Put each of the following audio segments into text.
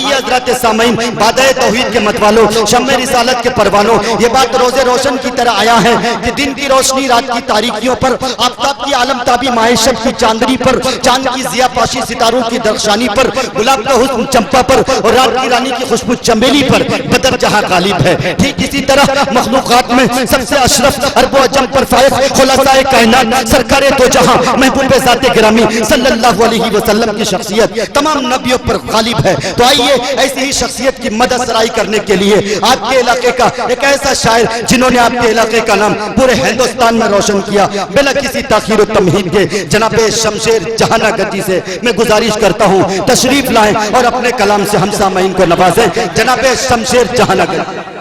आइए हजरत सामीन, बादए तौहीद के मतवालों, शम्मे रिसालत के परवानों, ये बात रोजे रोशन की तरह आया है कि दिन की रोशनी रात की तारीकियों पर, आफताब की आलमताबी माहिशत की चांदनी पर, चांद की जियापाशी सितारों की दर्शानी पर, गुलाब का हुस्न चंपा पर और रात की रानी की खुशबू चमेली पर बदर जहां गालिब है। ठीक इसी तरह मखलूकात में सबसे अशरफ अरबो अजम पर फायज खुलासाए कायनात सरकारे दो जहां महबूब ज़ाते गिरामी सल्लल्लाहु अलैहि वसल्लम की शख्सियत तमाम नबियों पर गालिब है। तो आइए ऐसी ही शख्सियत की मदद सराई करने के लिए आपके इलाके का एक ऐसा शायर जिन्होंने आपके इलाके का नाम पूरे हिंदुस्तान में रोशन किया, बिना किसी ताखीर और तमहीद के, जनाबे शमशेर जहाना गति से मैं गुजारिश करता हूँ तशरीफ लाएं और अपने कलाम से हम सामईन को नवाजें। जनाबे शमशेर जहाना गति।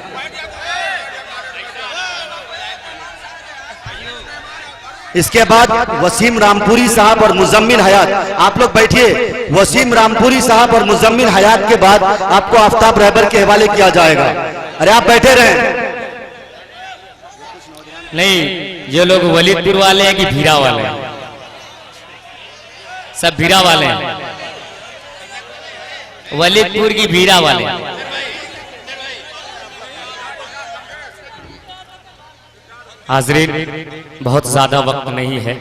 इसके बाद वसीम रामपुरी साहब और मुजम्मिल हयात, आप लोग बैठिए। वसीम रामपुरी साहब और मुजम्मिल हयात के बाद आपको आफ्ताब रहबर के हवाले किया जाएगा। अरे आप बैठे रहें। नहीं, ये लोग वलीदपुर वाले हैं कि भीरा वाले हैं? सब भीरा वाले हैं। वलीदपुर की भीरा वाले। हाज़रीन, बहुत ज्यादा वक्त नहीं है।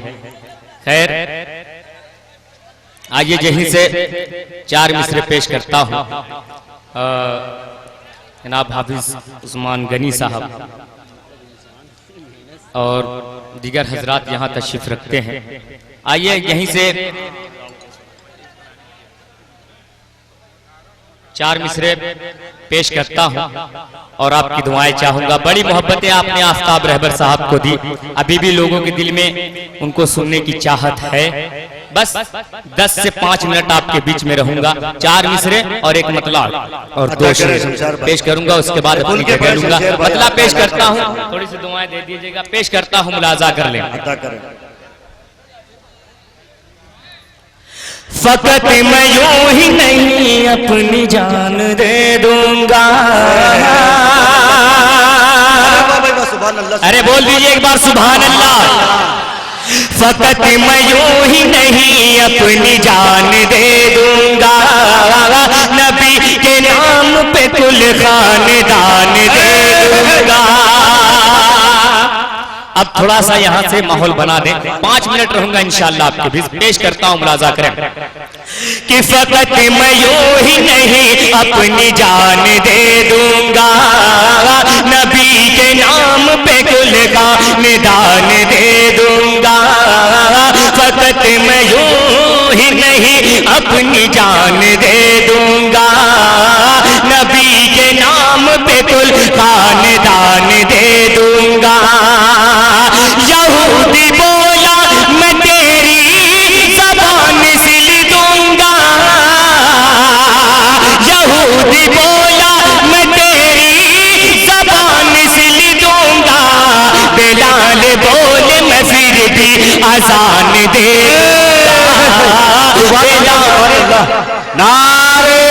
खैर, आइए यहीं से 4 मिसरे पेश करता हूं। जनाब हाफिज उस्मान गनी साहब और दीगर हजरात यहाँ तशरीफ रखते हैं। आइए यहीं से 4 मिसरे पेश करता हूं और आपकी दुआएं चाहूंगा। बड़ी मोहब्बतें आपने आफ्ताब रहबर साहब को दी, अभी भी लोगों के दिल में उनको सुनने की चाहत है। बस 10 से 5 मिनट आपके बीच में रहूंगा। 4 मिसरे और एक मतला और 2 शेर पेश करूंगा, उसके बाद अपनी जगह लूंगा। मतला पेश करता हूं, थोड़ी सी दुआएं दे दीजिएगा। पेश करता हूं, मुलाजा कर लें। फकत मैं यूं ही नहीं अपनी जान दे दूंगा। अरे बोल दीजिए एक बार सुभान अल्लाह। फकत मैं यूं ही नहीं अपनी जान दे दूंगा, नबी के नाम पे कुल खानदान दे दूंगा। अब थोड़ा सा यहाँ से माहौल बना दें, 5 मिनट रहूंगा इंशाअल्लाह आपके बीच। पेश करता हूँ, मुलाजा करें कि फकत मैं यूं ही नहीं अपनी जान दे दूंगा, नबी के नाम पे कुल खानदान दे दूंगा। फकत मैं यूं ही नहीं अपनी जान दे दूंगा, नबी के नाम पे कुल खानदान दे दूंगा। यहूदी बोला मैं तेरी ज़बान सिल दूंगा, यहूदी बोला मैं तेरी ज़बान सिल दूंगा। बिलाल बोले मैं फिर भी अज़ान दे दूंगा। नारे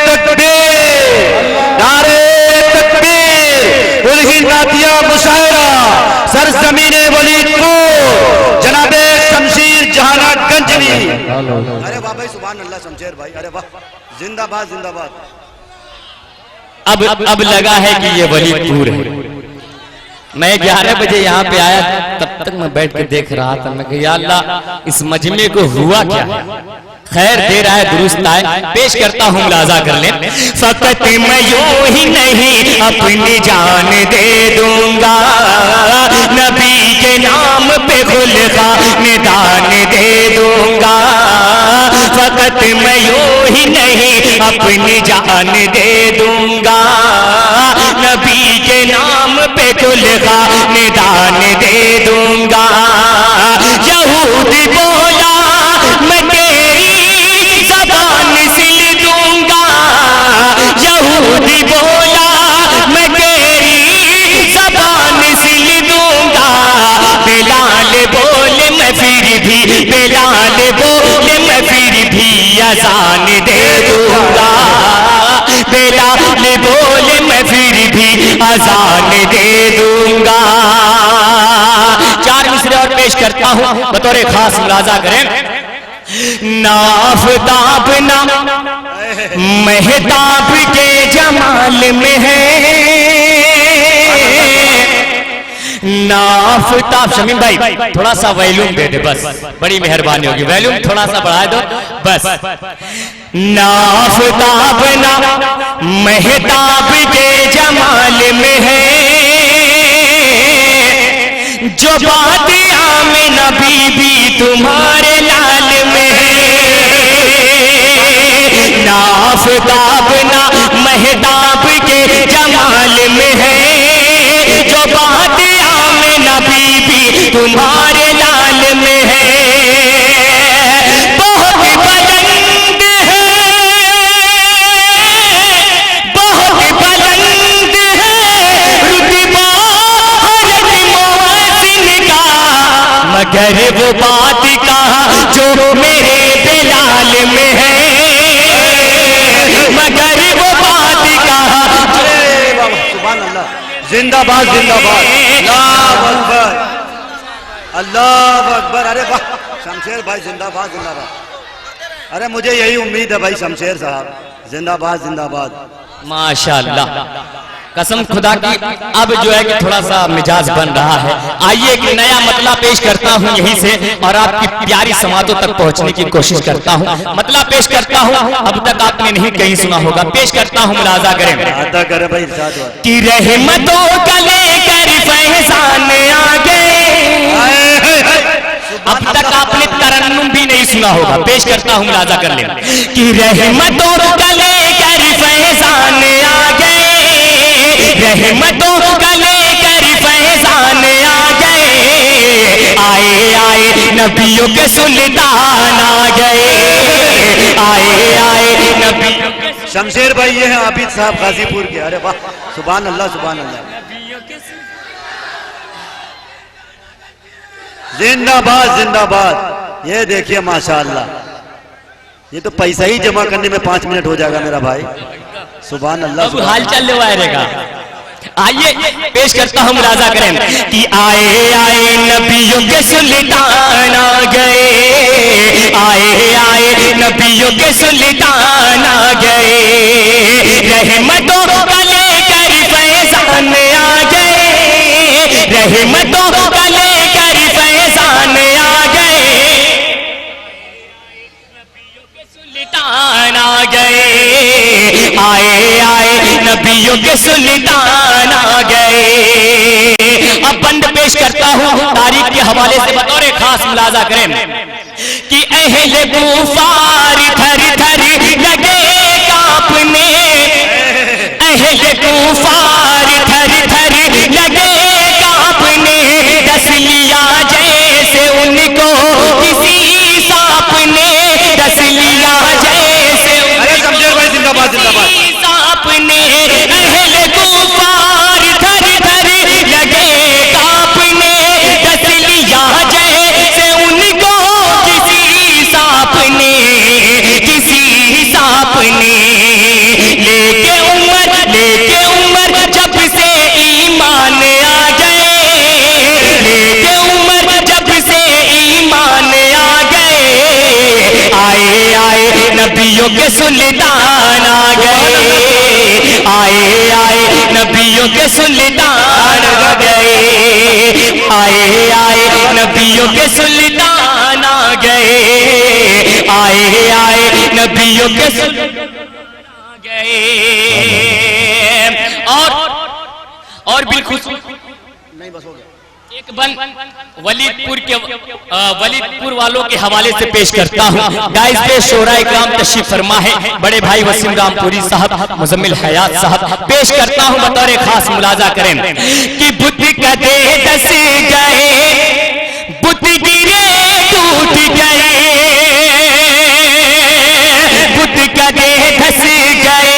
तकबीर, नारे तकबीर, उल्ही नातिया मुशायरा सरजमीने वलीदपुर जनाबे शमशीर जहाना गंजवी। अरे वाह भाई, सुभान अल्लाह शमशेर भाई, अरे वाह, जिंदाबाद जिंदाबाद। अब लगा है कि ये वलीदपुर है। मैं 11 बजे यहाँ पे आया, तब तक मैं बैठ के देख रहा था। मैं कहा या अल्लाह, इस मजमे को हुआ क्या है? खैर दे रहा है, दुरुस्त आए। पेश करता हूँ, मुलाजा कर लें। फकत मैं यूं ही नहीं अपनी जान दे दूंगा, नबी के नाम पे खुल खानदान दे दूंगा। फकत मैं यूं ही नहीं अपनी जान दे दूंगा, नबी के नाम पे कुल खानदान दे दूंगा। यहूदी बोला मैं तेरी ज़बान सिल दूंगा, यहूदी बोला मैं तेरी ज़बान सिल दूंगा। बिलाल बोले मैं फिर भी, बिलाल बोले मैं फिर भी अज़ान दे दूंगा, बिलाल बोले मैं फिर भी अज़ान दे दूंगा। 4 मिसरे और पेश करता हूं, बतौर खास मुलाजा करें। ना आफताब ना महताब के जमाल में है नाफ्ताब। शमीम भाई थोड़ा सा वॉल्यूम दे दे बस, बड़ी मेहरबानी होगी, वॉल्यूम थोड़ा सा बढ़ा दो बस। नाफ्ताब ना महताब के जमाल में है जो बात आमिना बीबी तुम्हारे लाल में है। नाफ्ताब ना महताब के जमाल में है जो बात आमिना बीबी तुम्हारे लाल में है। बहुत बुलंद है, बहुत बुलंद है रुतबा हज़रत मोहसिन का, मगर वो बात कहा जो मेरे बिलाल में है, मगर वो बात कहा। सुभान अल्लाह, जिंदाबाद जिंदाबाद, अल्लाह अकबर, अल्लाह अकबर। अरे वाह शमशेर भाई जिंदाबाद जिंदाबाद। अरे मुझे यही उम्मीद है भाई शमशेर साहब, जिंदाबाद जिंदाबाद। माशाअल्लाह, कसम खुदा की अब जो है कि थोड़ा सा मिजाज बन रहा है। आइए एक नया मतला पेश करता हूं यहीं से और आपकी प्यारी समातों तक पहुंचने की कोशिश करता हूं। मतला पेश करता हूं, अब तक आपने नहीं कहीं सुना होगा, पेश करता हूं, मुलाजा करें भाई कि रहमतों का लेकर फैजान आ गए। अब तक आपने तरन्नुम भी नहीं सुना होगा, पेश करता हूं, मुलाजा कर ले कि रहमतों का लेकर फैजान आ गए, रहमतों का लेकर फैजान आ गए, आए आए नबियों के सुल्तान आ गए, आए आए नबियों के। शमशेर भाई ये हैं आबिद साहब गाजीपुर के। अरे वाह सुभान अल्लाह सुभान अल्लाह, जिंदाबाद जिंदाबाद। ये देखिए माशाअल्लाह, ये तो पैसा ही जमा करने में 5 मिनट हो जाएगा मेरा भाई। सुभान अल्लाह, हाल चल रहेगा। आइए पेश करता हूं, मुलाजा करें कि आए आए नबियों के सुल्तान आ गए, आए आए नबियों के सुल्तान आ गए, रहमतों का लेकर फैजान आ गए, रहमतों का लेकर फैजान आ गए, नबियों के सुल्तान आ गए, आए आए नबियों के सुल्तान आ गए। अब बंद पेश करता हूं तारीख के हवाले से, बतौर खास मुलाजा करें कि अहले कुफार थर थर लगे कांपने, अहले कुफार थर थर लगे कांपने, डस लिया जैसे उनको किसी सांप ने, डस लिया जैसे। अरे शमशेर भाई जिंदाबाद जिंदाबाद। अपने अहले कुफार थर थर लगे कांपने, डस लिया जैसे उनको किसी सांप ने, किसी सांप ने। लेके उमर जब से ईमान आ गए, लेके उमर जब से ईमान आ गए, आए आए नबियों के सुल्तान आ गए, आए आए नबियों के सुल्तान आ गए, आए आए नबियों के सुल्तान आ गए, आए आए नबियों के सुल्तान आ गए। और बिल्कुल नहीं बस हो गया। एक बन वलीदपुर वालों के हवाले से पेश करता हूँ। गाइस पे शोरा इकराम तशरीफ फरमा है, बड़े भाई वसीम रामपुरी साहब, मुजम्मिल हयात साहब, पेश करता हूँ, बतौर खास मुलाजा करें कि बुत कदे दस गए, बुत गिरे टूट गए, बुत कदे धस गए,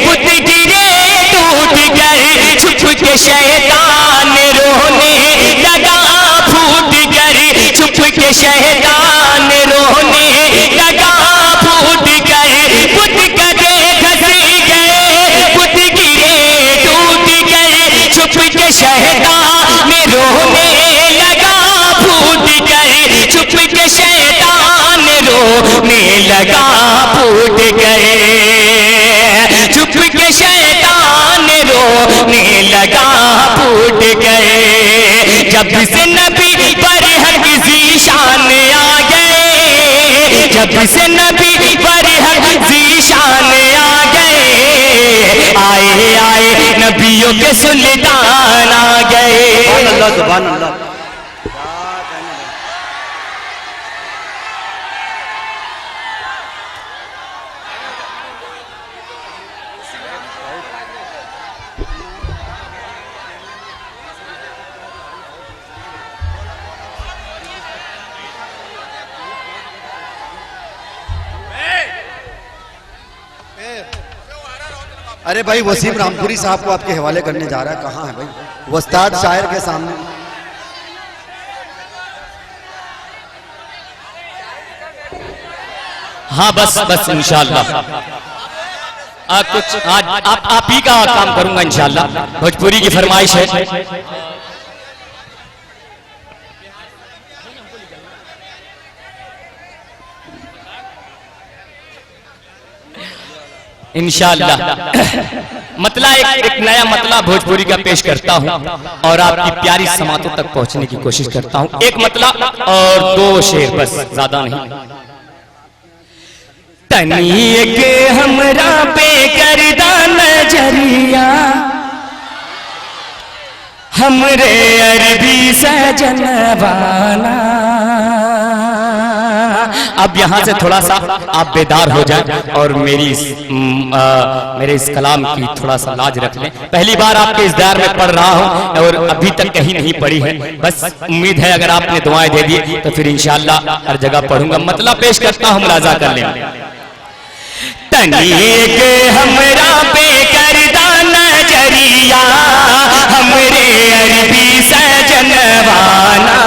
बुत गिरे टूट गए, छुप के शैतान रोने लगा फूट गए, छुप के शैतान रोने लगा फूट गए, बुत कदे धस गए, बुत गिरे टूट गए, छुप के शैतान रोने लगा फूट गए, छुप के शैतान रोने लगा फूट गए। जब से नबी पर हक ज़ीशान आ गए, जब से नबी पर हक ज़ीशान आ गए, आए आए नबियों के सुल्तान आ गए। सुभान अल्लाह, सुभान अल्लाह। अरे भाई वसीम रामपुरी साहब को आपके हवाले करने जा रहा है, कहाँ है भाई वो उस्ताद शायर के सामने। हाँ बस बस इंशाअल्लाह कुछ आज आप ही का काम करूंगा इंशाअल्लाह। भोजपुरी की फरमाइश है। इंशाअल्लाह मतला एक नया मतला भोजपुरी का पेश करता हूं और आपकी प्यारी समातों तक पहुंचने की कोशिश करता हूं। एक मतला और दो शेर, बस ज्यादा नहीं। तनी के हमरा पे करदा नजरिया, हमरे अरबी सजनवाना। अब यहाँ से थोड़ा सा आप बेदार हो जाएं और मेरे इस कलाम की थोड़ा सा लाज रख लें। पहली बार आपके इस दायर में पढ़ रहा हूँ और अभी तक कहीं नहीं पढ़ी है। बस उम्मीद है अगर आपने दुआएं दे दी तो फिर इंशाअल्लाह हर जगह पढ़ूंगा। मतलब पेश करता हूँ, मुलाजा कर लें। तनीक हमरा पे करदा नजरिया, हमरे अरबी सजनवाना।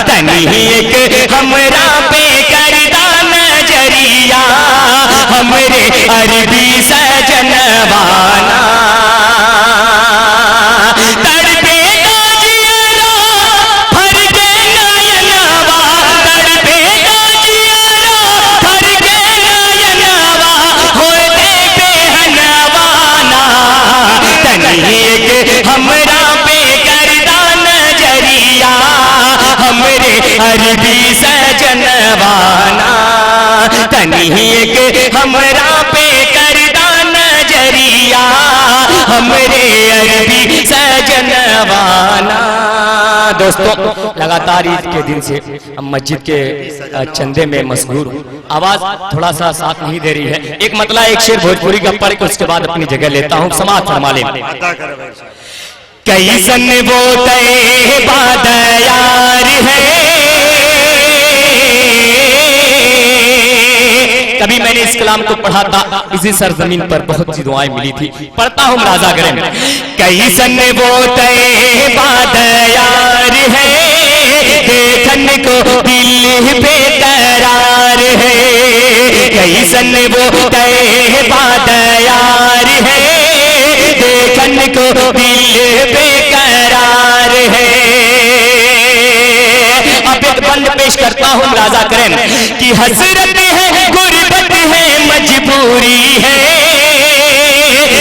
तनीक हमरा पे करदा नजरिया, हमरे अरबी सजनवाना। तड़पे जियरा भर के नयनवा, तड़पे जियरा भर के नयनवा, होते बेहनवाना। तनीक हमरा पे करदा नजरिया, हमरे अरबी सजनवाना। तनीक हमरा पे करदा नजरिया, हमरे अरबी सजनवाना। दोस्तों लगातार ईद के दिन से हम मस्जिद के चंदे में मशगूर हूँ। आवाज थोड़ा सा साथ नहीं दे रही है। एक मतला एक शेर भोजपुरी का पढ़ के उसके बाद अपनी जगह लेता हूँ। समाज फरमा ले। कैसन वो तैबा दयार है, कभी मैंने इस कलाम को पढ़ा था, इसी सरजमीन पर बहुत सी दुआएं मिली थी। पढ़ता हूँ, मुलाजा करें। कैसन वो तैबा दयार है, देखन को दिल बेकरार है। कैसन वो तैबा दयार है, देखन को दिल बेकरार है। अब एक बंद पेश करता हूँ, मुलाजा करें कि हसरत है, गुर्बत है, मजबूरी है,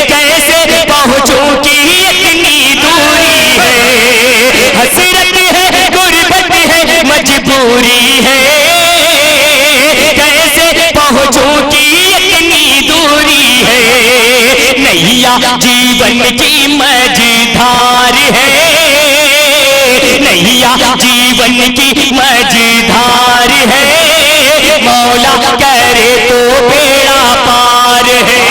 कैसे पहुंचूं की इतनी दूरी है। हसरत है, गुर्बत है, मजबूरी है, कैसे पहुंचूं की इतनी दूरी है। नैया जीवन की मझधार है, नैया जीवन की मझधार है, मौला करे तो बेड़ा पार है।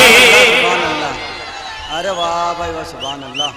अरे वाह भाई वाह, सुभान अल्लाह।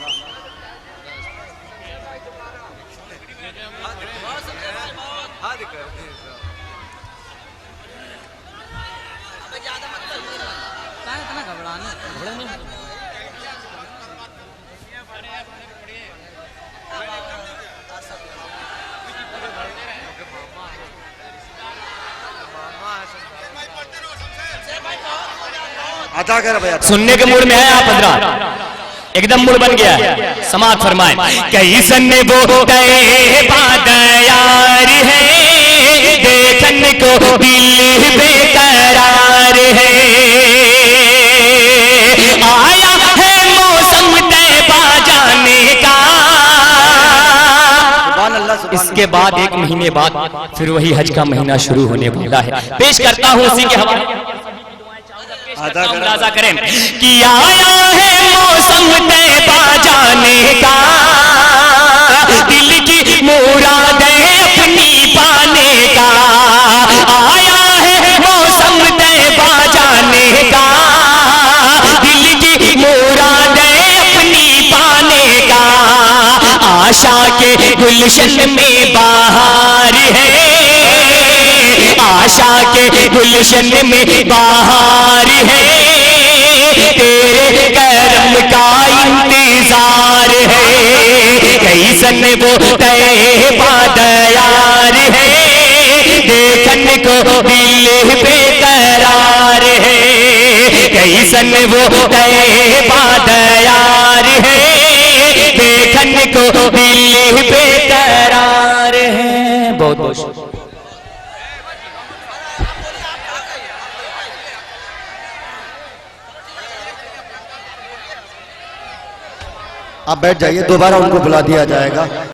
अता कर भैया, सुनने के मूड में है आप हजरात, एकदम मूड बन गया है। समाज फरमाए। कैसन वो तैबा दयार है, देखन को दिल बेकरार है। आया है मौसम तैबा जाने का, इसके बाद 1 महीने बाद फिर वही हज का महीना शुरू होने वाला है। पेश करता हूँ उसी के हवाले अंदाजा करें कि आया है मौसम तैबा जाने का, दिल की मुरादें अपनी पाने का। आया है मौसम तैबा जाने का, दिल की मुरादें अपनी पाने का। आशा के गुलशन में बहार है, आशा के गुलशन में बहार है। तेरे करम का इंतजार है, कैसन वो तैबा दयार है। देखन को दिल बेकरार है, कैसन वो तैबा दयार है। देखन को दिल बेकरार है। बहुत बहुत आप बैठ जाइए, दोबारा उनको बुला दिया जाएगा।